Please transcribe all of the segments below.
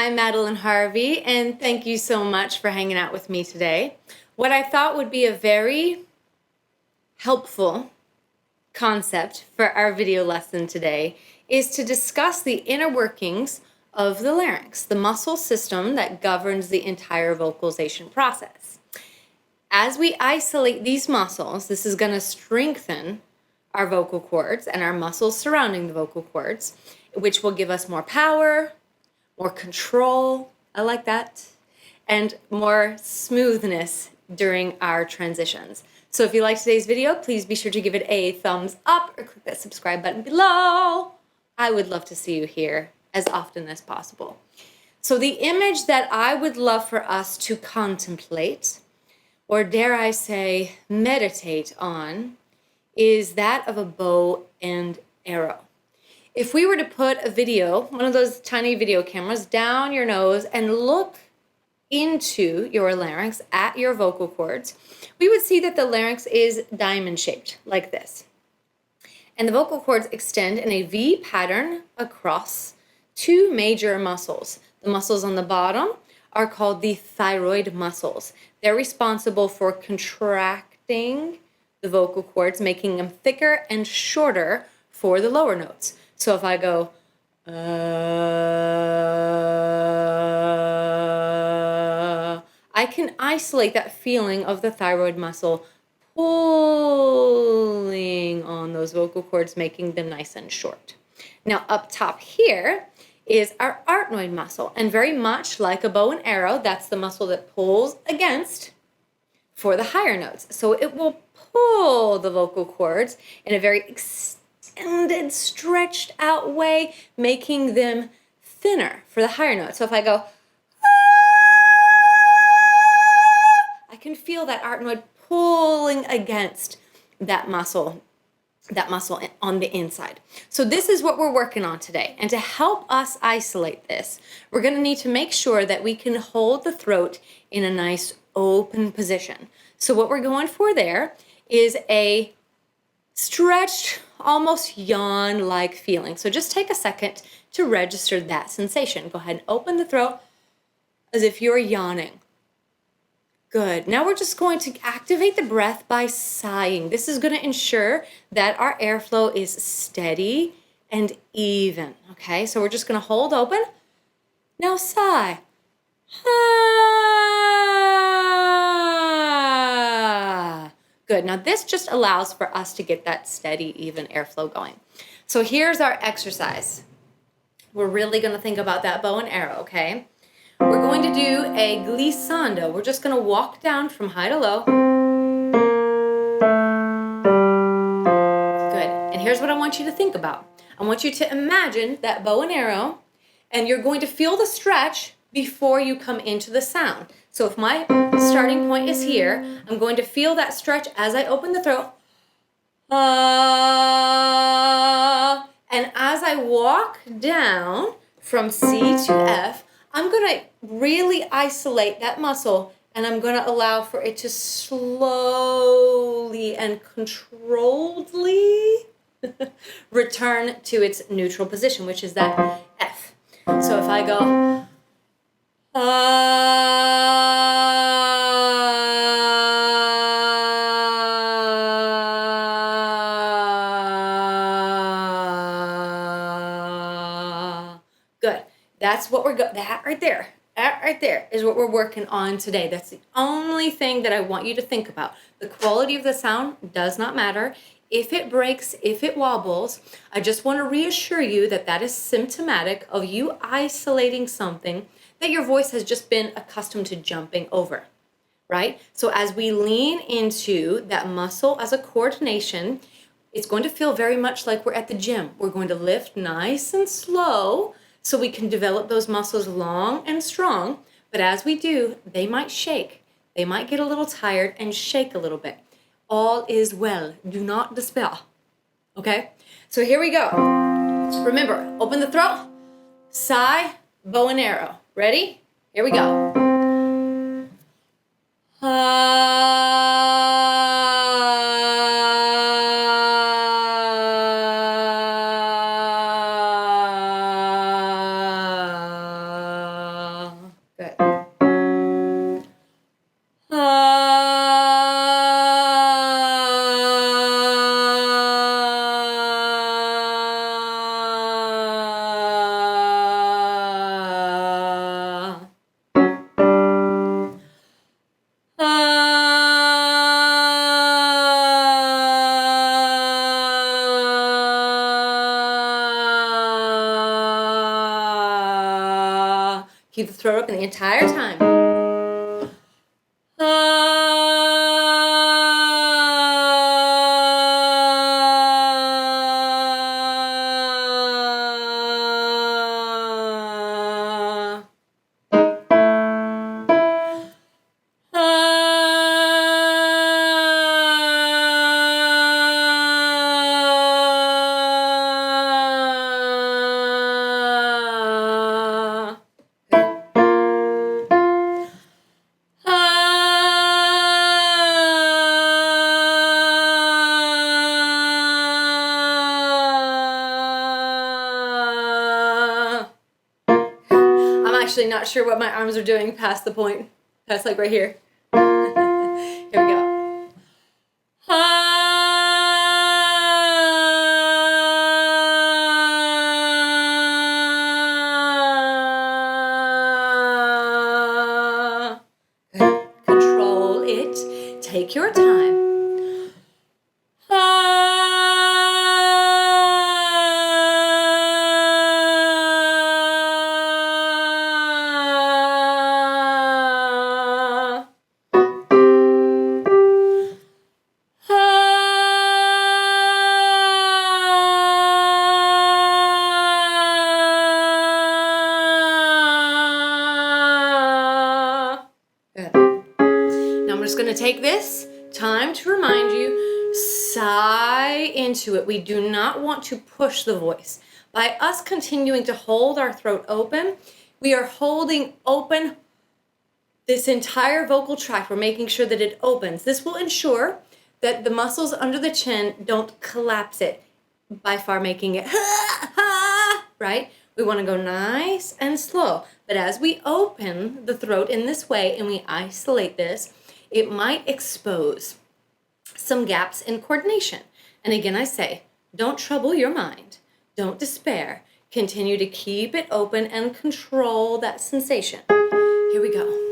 I'm Madeleine Harvey, and thank you so much for hanging out with me today. What I thought would be a very helpful concept for our video lesson today is to discuss the inner workings of the larynx, the muscle system that governs the entire vocalization process. As we isolate these muscles, this is going to strengthen our vocal cords and our muscles surrounding the vocal cords, which will give us more power, more control, I like that, and more smoothness during our transitions. So if you like today's video, please be sure to give it a thumbs up or click that subscribe button below. I would love to see you here as often as possible. So the image that I would love for us to contemplate, or dare I say, meditate on, is that of a bow and arrow. If we were to put a video, one of those tiny video cameras, down your nose and look into your larynx at your vocal cords, we would see that the larynx is diamond shaped like this. And the vocal cords extend in a V pattern across two major muscles. The muscles on the bottom are called the thyroid muscles. They're responsible for contracting the vocal cords, making them thicker and shorter for the lower notes. So if I go, I can isolate that feeling of the thyroid muscle pulling on those vocal cords, making them nice and short. Now up top here is our arachnoid muscle, and very much like a bow and arrow, that's the muscle that pulls against for the higher notes. So it will pull the vocal cords in a very extended, stretched out way, making them thinner for the higher notes. So if I go, I can feel that arachnoid pulling against that muscle on the inside. So this is what we're working on today. And to help us isolate this, we're going to need to make sure that we can hold the throat in a nice open position. So what we're going for there is a stretched, almost yawn-like feeling. So just take a second to register that sensation. Go ahead and open the throat as if you're yawning. Good. Now we're just going to activate the breath by sighing. This is going to ensure that our airflow is steady and even. Okay, so we're just going to hold open. Now sigh. Good. Now this just allows for us to get that steady, even airflow going. So here's our exercise. We're really going to think about that bow and arrow, okay? We're going to do a glissando. We're just going to walk down from high to low. Good. And here's what I want you to think about. I want you to imagine that bow and arrow, and you're going to feel the stretch before you come into the sound. So if my starting point is here, I'm going to feel that stretch as I open the throat. And as I walk down from C to F, I'm going to really isolate that muscle, and I'm going to allow for it to slowly and controlledly return to its neutral position, which is that F. So if I go, good. That's what that right there is what we're working on today. That's the only thing that I want you to think about. The quality of the sound does not matter. If it breaks, if it wobbles, I just want to reassure you that that is symptomatic of you isolating something that your voice has just been accustomed to jumping over, right? So as we lean into that muscle as a coordination, it's going to feel very much like we're at the gym. We're going to lift nice and slow so we can develop those muscles long and strong. But as we do, they might shake. They might get a little tired and shake a little bit. All is well. Do not despair. Okay? So here we go. Remember, open the throat, sigh, bow and arrow. Ready? Here we go. Keep the throat open the entire time. Actually not sure what my arms are doing past the point. That's like right here. Here we go. Control it. Take your time. Going to take this time to remind you, sigh into it. We do not want to push the voice. By us continuing to hold our throat open, we are holding open this entire vocal tract. We're making sure that it opens. This will ensure that the muscles under the chin don't collapse it, by far making it right? We want to go nice and slow. But as we open the throat in this way and we isolate this, it might expose some gaps in coordination. And again, I say, don't trouble your mind. Don't despair. Continue to keep it open and control that sensation. Here we go.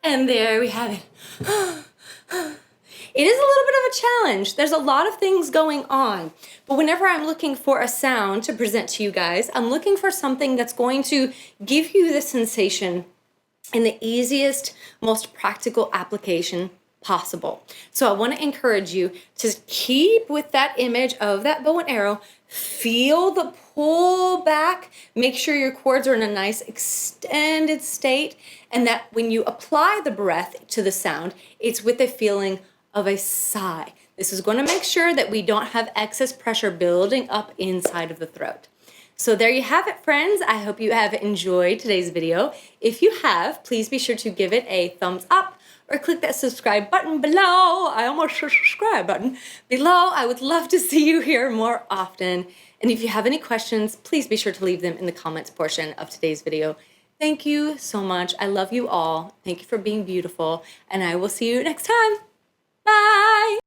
And there we have it. It is a little bit of a challenge. There's a lot of things going on. But whenever I'm looking for a sound to present to you guys, I'm looking for something that's going to give you the sensation in the easiest, most practical application possible. So I want to encourage you to keep with that image of that bow and arrow. Feel the pull back. Make sure your cords are in a nice extended state, and that when you apply the breath to the sound, it's with a feeling of a sigh. This is going to make sure that we don't have excess pressure building up inside of the throat. So there you have it, friends. I hope you have enjoyed today's video. If you have, please be sure to give it a thumbs up or click that subscribe button below. I almost said subscribe button below. I would love to see you here more often. And if you have any questions, please be sure to leave them in the comments portion of today's video. Thank you so much. I love you all. Thank you for being beautiful. And I will see you next time. Bye.